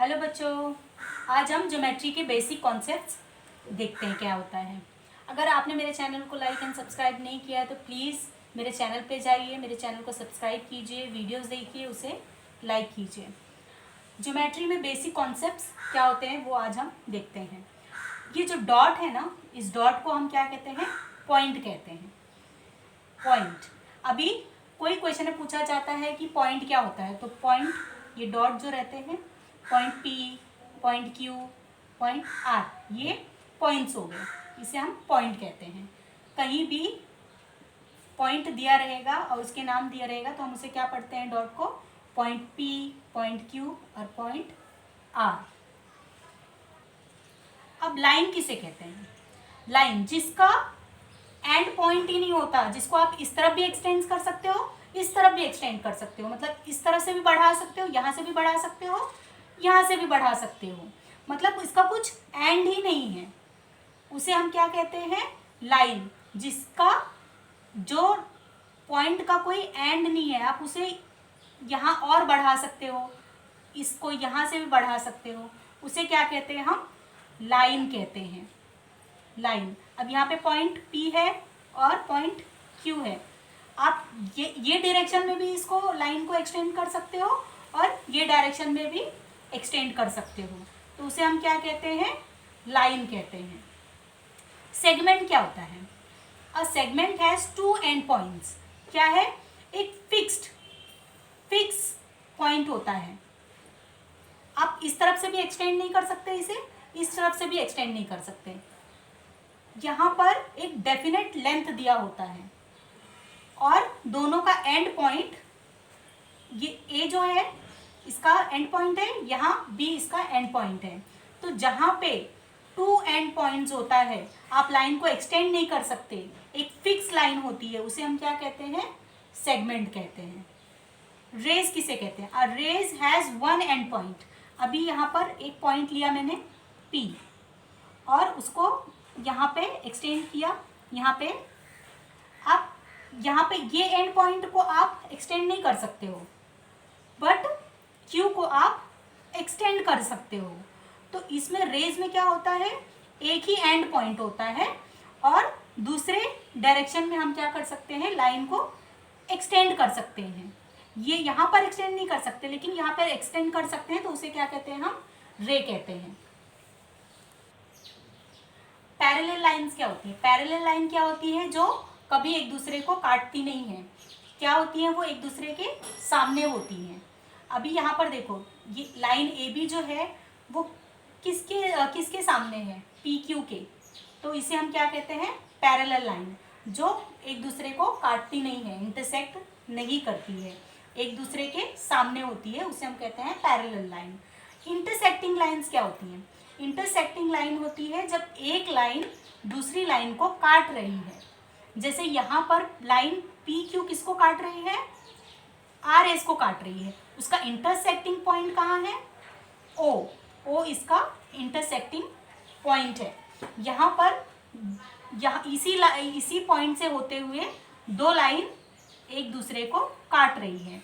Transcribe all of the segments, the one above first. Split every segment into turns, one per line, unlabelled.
Hello बच्चों, आज हम ज्योमेट्री के बेसिक कॉन्सेप्ट्स देखते हैं क्या होता है। अगर आपने मेरे चैनल को लाइक एंड सब्सक्राइब नहीं किया है तो प्लीज़ मेरे चैनल पे जाइए, मेरे चैनल को सब्सक्राइब कीजिए, वीडियोस देखिए, उसे लाइक कीजिए। ज्योमेट्री में बेसिक कॉन्सेप्ट्स क्या होते हैं वो आज हम देखते हैं। ये जो डॉट है ना, इस डॉट को हम क्या कहते हैं? पॉइंट कहते हैं। पॉइंट। अभी कोई क्वेश्चन में पूछा जाता है कि पॉइंट क्या होता है, तो पॉइंट, ये डॉट जो रहते हैं, point P, point Q, point R, ये पॉइंट्स हो गए, इसे हम पॉइंट कहते हैं। कहीं भी पॉइंट दिया रहेगा और उसके नाम दिया रहेगा तो हम उसे क्या पढ़ते हैं? डॉट को पॉइंट पी, पॉइंट क्यू और पॉइंट आर। अब लाइन किसे कहते हैं? लाइन जिसका एंड पॉइंट ही नहीं होता, जिसको आप इस तरफ भी एक्सटेंड कर सकते हो, इस तरफ भी एक्सटेंड कर सकते हो, मतलब इस तरफ से भी बढ़ा सकते हो, यहाँ से भी बढ़ा सकते हो, यहाँ से भी बढ़ा सकते हो, मतलब इसका कुछ एंड ही नहीं है, उसे हम क्या कहते हैं? लाइन। जिसका जो पॉइंट का कोई एंड नहीं है, आप उसे यहाँ और बढ़ा सकते हो, इसको यहाँ से भी बढ़ा सकते हो, उसे क्या कहते हैं? हम लाइन कहते हैं। लाइन। अब यहाँ पे पॉइंट P है और पॉइंट Q है, आप ये डायरेक्शन में भी इसको लाइन को एक्सटेंड कर सकते हो और ये डायरेक्शन में भी एक्सटेंड कर सकते हो, तो उसे हम क्या कहते हैं? लाइन कहते हैं। सेगमेंट क्या होता है? A segment has two end points. क्या है? एक फिक्स पॉइंट होता है, आप इस तरफ से भी एक्सटेंड नहीं कर सकते, इसे इस तरफ से भी एक्सटेंड नहीं कर सकते। यहाँ पर एक डेफिनेट लेंथ दिया होता है और दोनों का एंड पॉइंट, ये ए जो है इसका एंड पॉइंट है, यहाँ बी इसका एंड पॉइंट है। तो जहाँ पे टू एंड पॉइंट्स होता है, आप लाइन को एक्सटेंड नहीं कर सकते, एक फिक्स लाइन होती है, उसे हम क्या कहते हैं? सेगमेंट कहते हैं। रेज किसे कहते हैं? A rays has one end point. अभी यहाँ पर एक पॉइंट लिया मैंने P और उसको यहाँ पे एक्सटेंड किया, यहाँ पे आप यहाँ पे ये एंड पॉइंट को आप एक्सटेंड नहीं कर सकते हो, बट Q को आप एक्सटेंड कर सकते हो। तो इसमें रेज में क्या होता है? एक ही एंड पॉइंट होता है और दूसरे डायरेक्शन में हम क्या कर सकते हैं? लाइन को एक्सटेंड कर सकते हैं। ये यहाँ पर एक्सटेंड नहीं कर सकते, लेकिन यहाँ पर एक्सटेंड कर सकते हैं, तो उसे क्या कहते हैं? हम रे कहते हैं। पैरेलल लाइंस क्या होती है? पैरेलल लाइन क्या होती है? जो कभी एक दूसरे को काटती नहीं है। क्या होती है? वो एक दूसरे के सामने होती हैं। अभी यहाँ पर देखो, ये लाइन ए बी जो है वो किसके सामने है? पी क्यू के, तो इसे हम क्या कहते हैं? Parallel line. जो एक दूसरे को काटती नहीं है, इंटरसेक्ट नहीं करती है, एक दूसरे के सामने होती है, उसे हम कहते हैं पैरेलल लाइन। इंटरसेक्टिंग लाइन्स क्या होती हैं? इंटरसेक्टिंग लाइन होती है जब एक लाइन दूसरी लाइन को काट रही है। जैसे यहाँ पर लाइन पी क्यू किसको काट रही है? आर एस को काट रही है, उसका इंटरसेक्टिंग पॉइंट कहाँ है? ओ। ओ इसका इंटरसेक्टिंग पॉइंट है। यहाँ पर इसी पॉइंट से होते हुए दो लाइन एक दूसरे को काट रही है,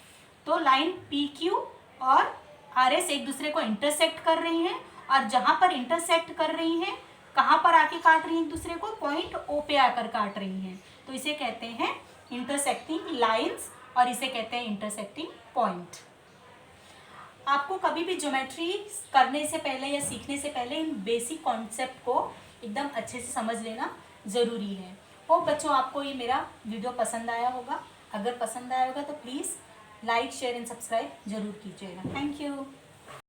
तो लाइन पी क्यू और आर एस एक दूसरे को इंटरसेक्ट कर रही हैं, और जहाँ पर इंटरसेक्ट कर रही हैं, कहाँ पर आके काट रही हैं एक दूसरे को? पॉइंट ओ पे आकर काट रही हैं, तो इसे कहते हैं इंटरसेक्टिंग लाइंस और इसे कहते हैं इंटरसेक्टिंग पॉइंट। आपको कभी भी ज्योमेट्री करने से पहले या सीखने से पहले इन बेसिक कॉन्सेप्ट को एकदम अच्छे से समझ लेना ज़रूरी है। होप बच्चों आपको ये मेरा वीडियो पसंद आया होगा। अगर पसंद आया होगा तो please like, share and subscribe जरूर कीजिएगा। Thank you.